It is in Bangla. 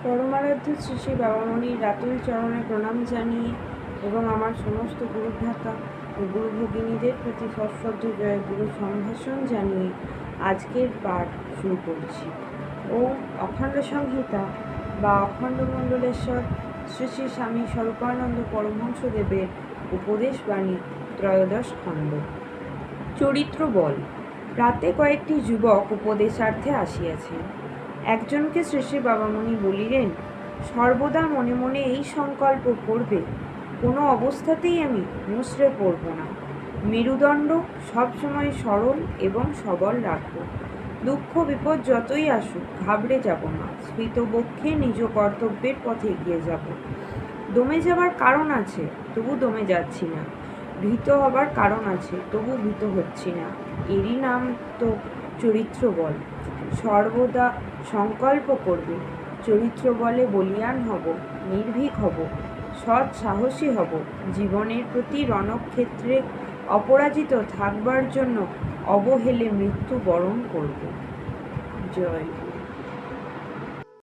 পরমারাধ্য শ্রী শ্রী বাবামণির রাতুল চরণে প্রণাম জানিয়ে এবং আমার সমস্ত গুরুভ্রাতা ও গুরু ভগিনীদের প্রতি সশ্রদ্ধ জয় গুরু সম্ভাষণ জানিয়ে আজকের পাঠ শুরু করছি। ও অখণ্ড সংহিতা বা অখণ্ড মণ্ডলেশ্বর শ্রী শ্রী স্বামী স্বরূপানন্দ পরমহংসদেবের উপদেশ বাণী ত্রয়োদশ খণ্ড। চরিত্র বল। রাতে কয়েকটি যুবক উপদেশার্থে আসিয়াছেন। একজনকে শ্রী শ্রী বাবামণি বলিলেন, সর্বদা মনে মনে এই সংকল্প করবে, কোনো অবস্থাতেই আমি মুষড়ে পড়ব না। মেরুদণ্ড সবসময় সরল এবং সবল রাখব। দুঃখ বিপদ যতই আসুক ঘাবড়ে যাব না। স্ফীতবক্ষে নিজ কর্তব্যের পথে এগিয়ে যাব। দমে যাবার কারণ আছে, তবু দমে যাচ্ছি না। ভীত হবার কারণ আছে, তবু ভীত হচ্ছি না। এরই নাম তো চরিত্র বল। সর্বদা সংকল্প করবে, চরিত্র বলে বলীয়ান হব, নির্ভীক হব, সৎ সাহসী হব, জীবনের প্রতি রণক্ষেত্রে অপরাজিত থাকবার জন্য অবহেলে মৃত্যু বরণ করব। জয়।